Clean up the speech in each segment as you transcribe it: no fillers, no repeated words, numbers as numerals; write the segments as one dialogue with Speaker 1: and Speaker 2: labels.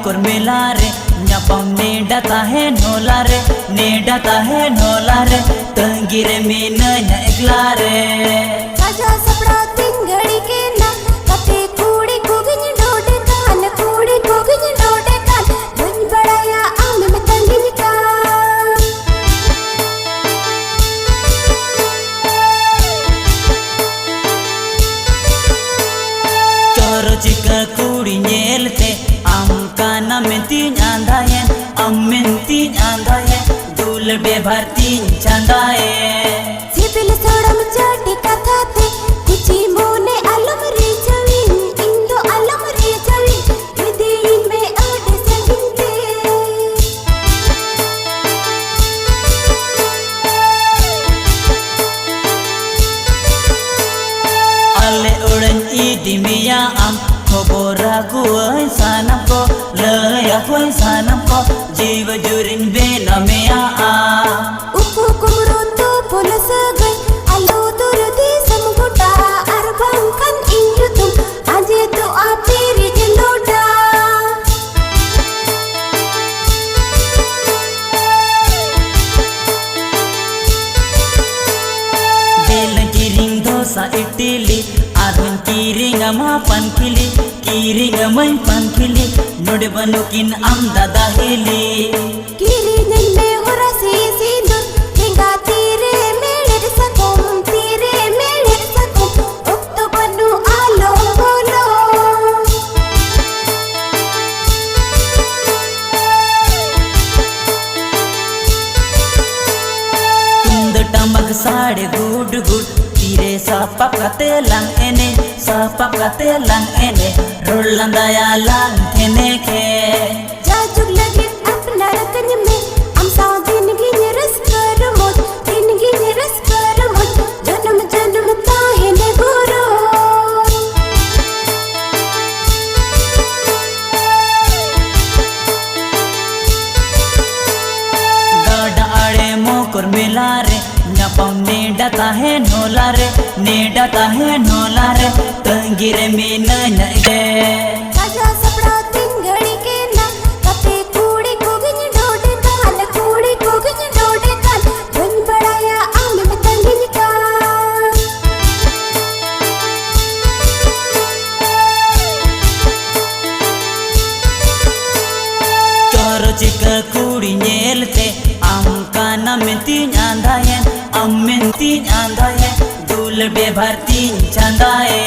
Speaker 1: मोकर मेला रे ᱧᱟᱯᱟᱢ नेडाता है नोला रे नेडाता है नोला रे तंगी रे मीनाया एकला रे
Speaker 2: आजा सपड़ा तीन घड़ी के ना कते कूड़ी कोगिन डोडे कान कूड़ी कोगिन डोडे कान बन बड़ाया आम में तंगी का
Speaker 1: चोरो चिका कूड़ी नेलते आम काना मेंती आंधाये आम मेंती आंधाये दूल बेभारती चांदाये
Speaker 2: सिबिल सोड़म चाटी कथा ते कुची मोने अलम रे जवीन इंदो अलम रे जवीन विदीन में आड़े संगिंते
Speaker 1: आले उड़न ईदी मिया आम खोबोरा गुआई सानम को लया कोई सानम को जीव जुरिन बेना मिया आ
Speaker 2: उpu kumro to polas गई आलो दुरदी समगुटा अरबंकन इंजुतुम आजे तो आपेरी जलोटा
Speaker 1: बेल किरिंग दोसा इटली आधुन किरिंग अमा पंखिली किरिंग अमई पंखिली नोडे बनुकिन आम दादा हिली
Speaker 2: किरी नन में होरा सी सिंदूर हिंगा तीरे मेड़े सकोम उक्तो बनु आलो बोलो
Speaker 1: कुंद टमक साड़े गुड गुड तीरे सापा कते लंग एने रोलंदाया लंग थेने के
Speaker 2: जाजुग लगे अपना रकन में हम साव दिन की रस कर मोत जन्म जन्म ताहे ने गुरो
Speaker 1: गाड़ा आड़े मोकर मेला रे ᱧᱟᱯᱟᱢ नेडाता है नोला रे तंगी रे मीनाया गे
Speaker 2: आजा सपड़ा तीन घड़ी के ना कते कूड़ी कोगिन डोडे कान कूड़ी कोगिन डोडे कान बन बड़ाया आम में तंगिन का
Speaker 1: चोरो चिका कूड़ी नेलते आम काना मेंती आंधाये आम मेंती आंधाये दूल बेभारती चांदाये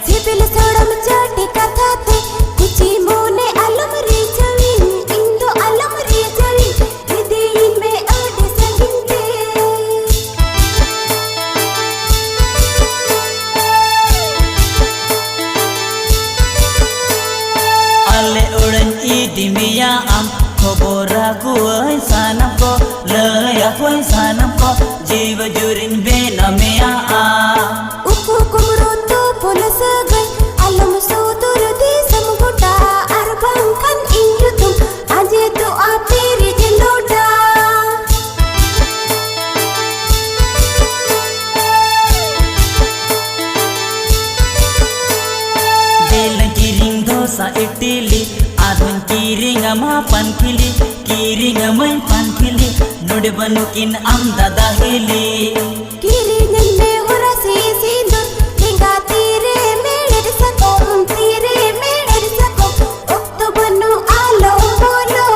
Speaker 2: सिबिल सोड़म चाटी कथा ते कुची मोने अलम रे जवीन इंदो अलम रे जवीन विदीन में आड़े संगिंते
Speaker 1: आले उड़न ईदी मिया आम खोबोरा गुआई सानम को लया कोई सानम को जीव जुरिन बेना मिया आ
Speaker 2: उpu kumro to polas गई अलम सो दुरदी समगुटा अरबंकन इंजुतुम आजे तो आपेरी जलोटा
Speaker 1: बेल किरिंग दोसा इटली आधुन किरिंग अमा पंखिली किरिंग अमई पंखिली नोडे बनुकिन आम दादा हिली
Speaker 2: किरी नन में होरा सी सिंदूर हिंगा तीरे मेड़े सकोम उक्तो बनु आलो बोलो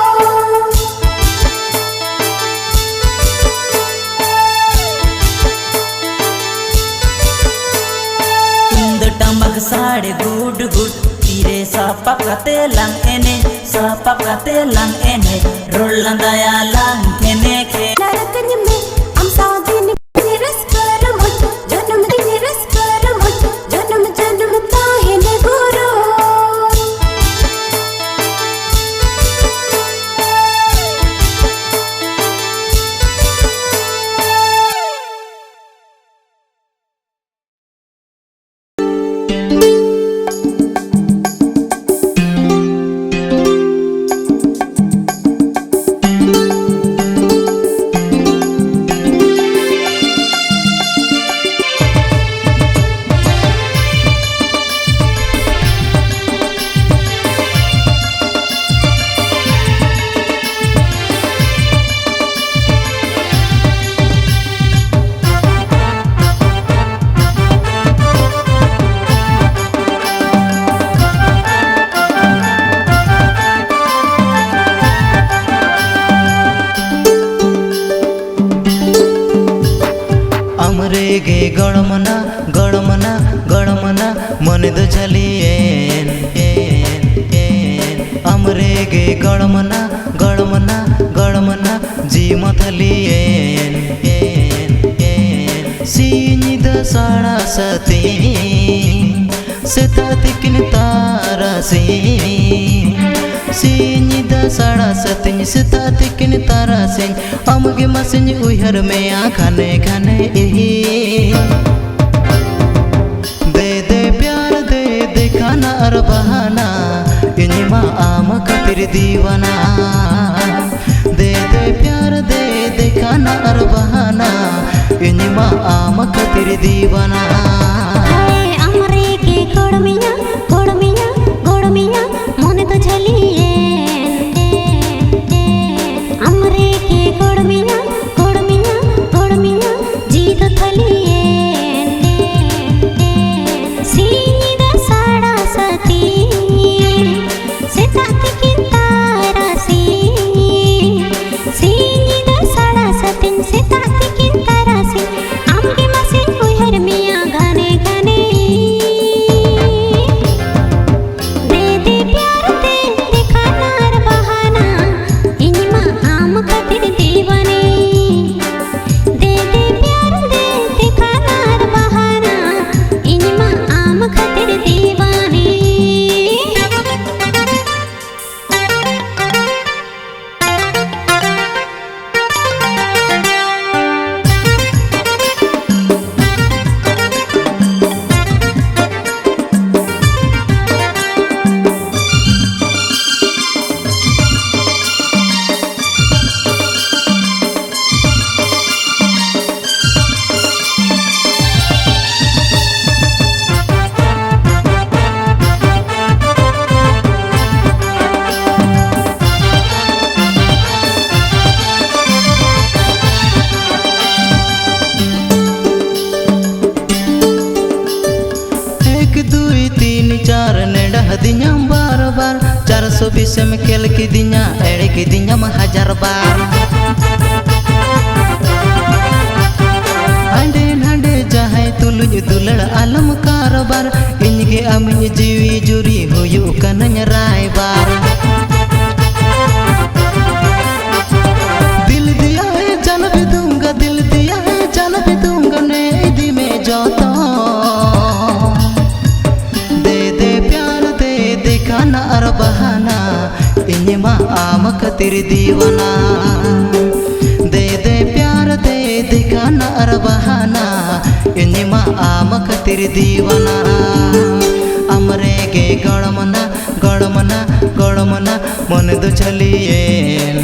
Speaker 1: कुंद टमक साड़े गुड गुड तीरे सापा कते लंग एने रोलंदाया लंग थेने के
Speaker 2: नरकन में हम साव दिन की रस कर मोत जन्म जन्म ताहे ने गुरो
Speaker 3: अमरेगे गड़मना गड़मना गड़मना मन दो झलियेन अमरेगे गड़मना गड़मना गड़मना जी मथलियेन सीनिद साड़ा सती सेतातिकिन तारासी सीनिद साड़ा सतिन सेतातिकिन तारासी अमगे मसिन उहर में खाने खाने दे दे प्यार दे दे खाना और बहाना इन्हीं आम खातिर दीवाना दे दे प्यार दे दे खाना और बहाना इन्हीं आम खातिर दीवाना
Speaker 2: अमरेगे गोड़मिया गोड़मिया गोड़मिया मन तो झलिए अमरेगे गोड़मिया गोड़मिया गोड़मिया जी तो थलिए सीनिद साड़ा सती सेतातिकिन तारासी सीनिद साड़ा सतिन सेतातिकिन तारासी आमगे मसिन उहर मिया गाने गाने दे दे प्यार दे दे खाना और बहाना इनिमा आम खातिर दीवाने दे दे प्यार दे दे खाना और बहाना इनिमा आम खातिर दीवाने
Speaker 3: चार नेड़ा दिया बार बार 420 में खेल की दिया एड़े की दिया 1000 बार हांडे हांडे जाहे तुलुज दुलड़ आलम कारबार इनके अमिन जीवी जुरी हुयु कनन राय बार दिल दिया है जान भी दूंगा दिल दिया है जान भी दूंगा ने दी में जोता खाना और बहाना इन्हीं आम खातिर दीवाना दे दे प्यार दे दे खाना और बहाना इन्हीं आम खातिर दीवाना अमरेगे गड़मना गड़मना गड़मना मन दो झलियेन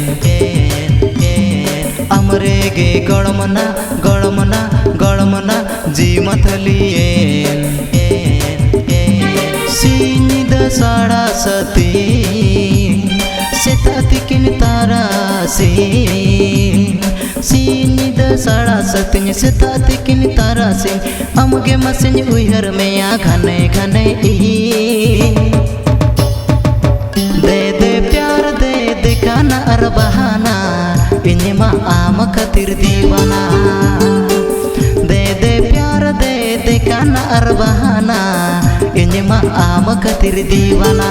Speaker 3: अमरेगे गड़मना गड़मना गड़मना जी मथलियेन सीनिद साड़ा सती सेतातिकिन तारासी सीनिद साड़ा सतिन सेतातिकिन तारासी अमगे मसिन उहर में खाने खाने दे दे प्यार दे दे खाना और बहाना इन्हीं आम खातिर दीवाना दे दे प्यार दे दे खाना और बहाना इन्हीं आम खातिर दीवाना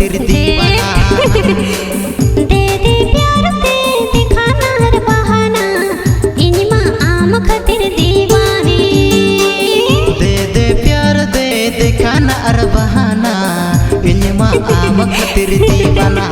Speaker 3: खातिर दीवाना
Speaker 2: दे दे प्यार दे दिखाना हर बहाना इनमा आम खातिर दीवानी
Speaker 3: दे दे प्यार दे दिखाना अर बहाना इनमा आम खातिर दीवाना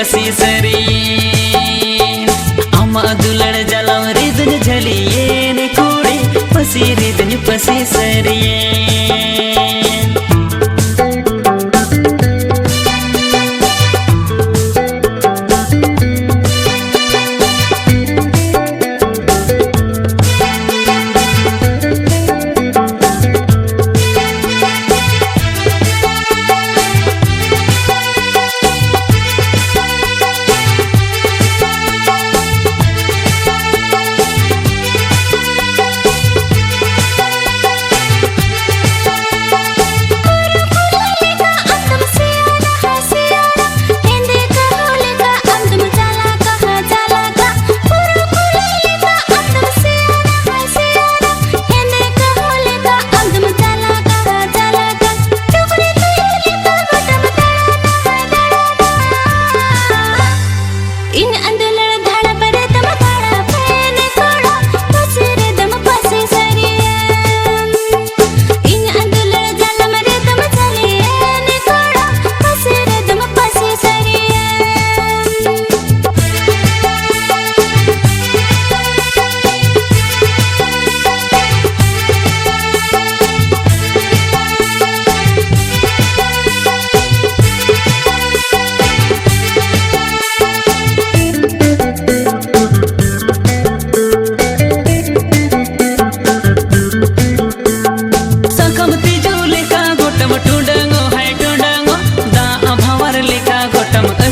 Speaker 1: पसी सरी अमा दुलड़ जलम रिदन झलिए ने कुड़ी पसी रिदन पसी सरिए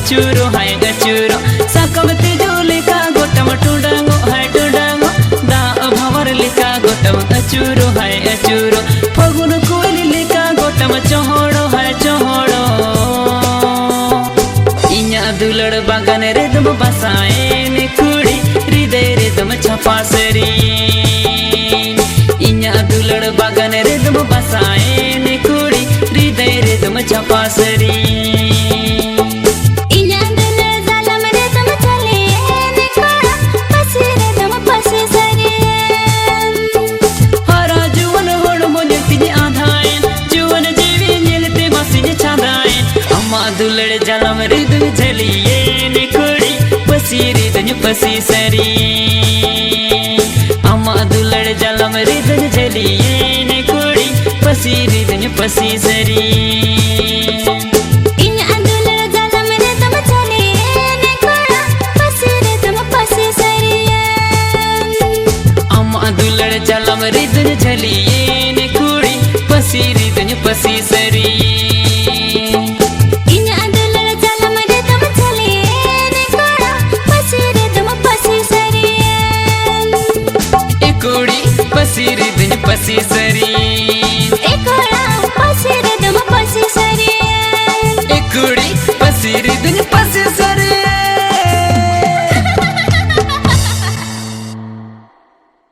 Speaker 1: गचुरो हाय गचुरो साकमते जोलेका गोटम टुडांगो हाय टुडांगो दा अभावर लेका गोटम अचुरो हाय अचुरो फगुन कोइली लेका गोटम चोहड़ो हाय चोहड़ो इन्या दुलड़ बागान रे दम बसाए ने कुड़ी हृदय रे दम छपासरी इन्या दुलड़ बागान रे दम बसाए ने कुड़ी हृदय रे दम छपासरी दुलड़ जलम रिदन झलिए ने कुड़ी पसी रिदन पसी सरी अम्मा दुलड़ जलम रिदन झलिए ने कुड़ी पसी रिदन पसी सरी दुलड़ जलम रिदन झलिए ने कुड़ी पसी रिदन पसी सरी पसी रिदन पसी सरी